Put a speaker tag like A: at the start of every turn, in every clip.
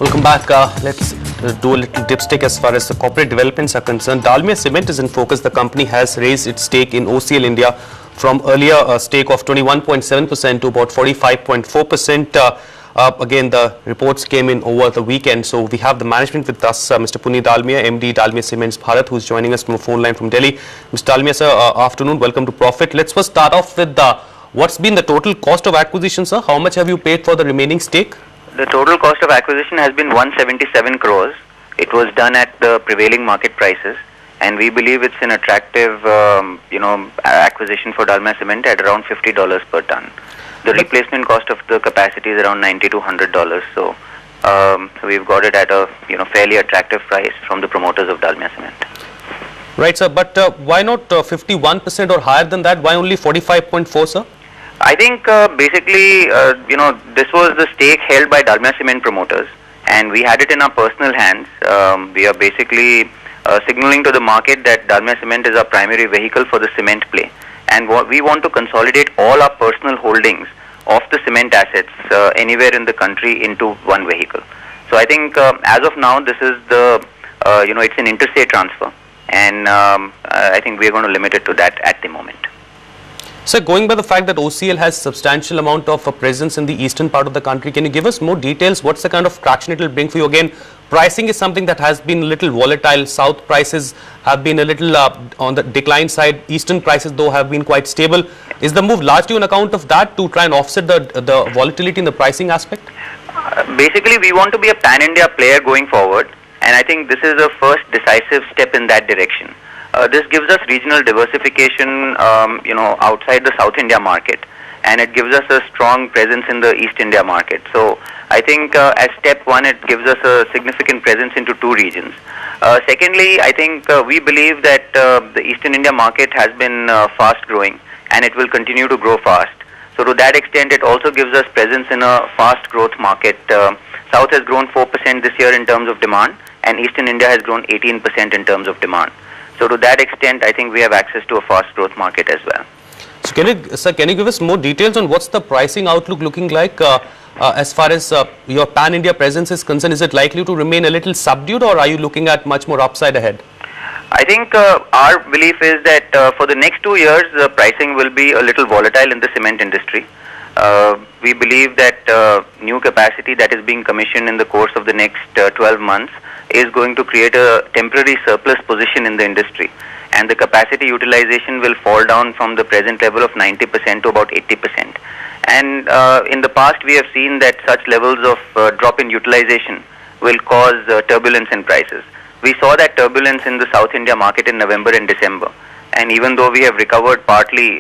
A: Welcome back. Let's do a little dipstick as far as the corporate developments are concerned. Dalmia Cement is in focus. The company has raised its stake in OCL India from earlier a stake of 21.7% to about 45.4%. Again, the reports came in over the weekend. So we have the management with us, Mr. Puneet Dalmia, MD Dalmia Cements Bharat, who's joining us from a phone line from Delhi. Mr. Dalmia, sir, afternoon. Welcome to Profit. Let's first start off with what's been the total cost of acquisition, sir? How much have you paid for the remaining stake?
B: The total cost of acquisition has been 177 crores. It was done at the prevailing market prices, and we believe it's an attractive, acquisition for Dalmia Cement at around $50 per ton. The replacement cost of the capacity is around $90 to $100. So we've got it at a fairly attractive price from the promoters of Dalmia Cement.
A: Right, sir. But why not 51% or higher than that? Why only 45.4, sir?
B: I think basically, this was the stake held by Dalmia Cement promoters, and we had it in our personal hands. We are basically signaling to the market that Dalmia Cement is our primary vehicle for the cement play, and we want to consolidate all our personal holdings of the cement assets anywhere in the country into one vehicle. So I think as of now, this is the, it's an interstate transfer, and I think we are going to limit it to that at the moment.
A: Sir, going by the fact that OCL has substantial amount of presence in the eastern part of the country, can you give us more details? What's the kind of traction it will bring for you? Again, pricing is something that has been a little volatile. South prices have been a little on the decline side. Eastern prices, though, have been quite stable. Is the move largely on account of that to try and offset the volatility in the pricing aspect?
B: Basically, we want to be a pan-India player going forward, and I think this is the first decisive step in that direction. This gives us regional diversification, outside the South India market, and it gives us a strong presence in the East India market. So I think as step one, it gives us a significant presence into two regions. Secondly, I think we believe that the Eastern India market has been fast growing, and it will continue to grow fast. So to that extent, it also gives us presence in a fast growth market. South has grown 4% this year in terms of demand, and Eastern India has grown 18% in terms of demand. So to that extent, I think we have access to a fast growth market as well.
A: So can you give us more details on what's the pricing outlook looking like as far as your pan-India presence is concerned? Is it likely to remain a little subdued, or are you looking at much more upside ahead?
B: I think our belief is that for the next 2 years, the pricing will be a little volatile in the cement industry. We believe that new capacity that is being commissioned in the course of the next 12 months is going to create a temporary surplus position in the industry, and the capacity utilization will fall down from the present level of 90% to about 80%. And in the past, we have seen that such levels of drop in utilization will cause turbulence in prices. We saw that turbulence in the South India market in November and December, and even though we have recovered partly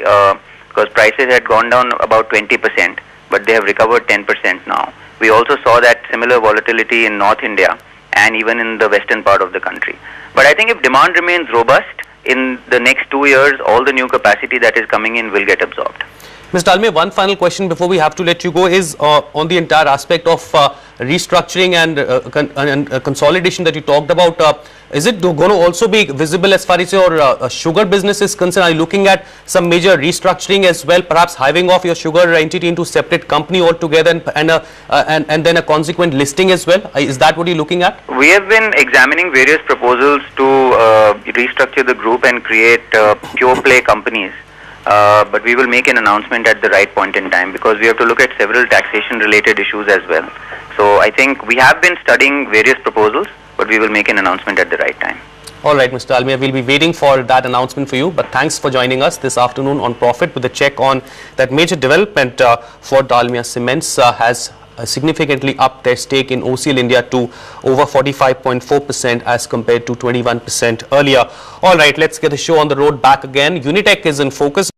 B: because prices had gone down about 20%, but they have recovered 10% now. We also saw that similar volatility in North India and even in the western part of the country. But I think if demand remains robust, in the next 2 years, all the new capacity that is coming in will get absorbed.
A: Mr. Dalmia, one final question before we have to let you go is on the entire aspect of restructuring and consolidation that you talked about. Is it going to also be visible as far as your sugar business is concerned? Are you looking at some major restructuring as well, perhaps hiving off your sugar entity into separate company altogether and then a consequent listing as well? Is that what you're looking at?
B: We have been examining various proposals to restructure the group and create pure play companies. But we will make an announcement at the right point in time, because we have to look at several taxation related issues as well. So I think we have been studying various proposals, but we will make an announcement at the right time.
A: All right, Mr. Dalmia, we'll be waiting for that announcement for you. But thanks for joining us this afternoon on Profit with a check on that major development for Dalmia Cements has significantly upped their stake in OCL India to over 45.4% as compared to 21% earlier. All right, let's get the show on the road back again. Unitech is in focus.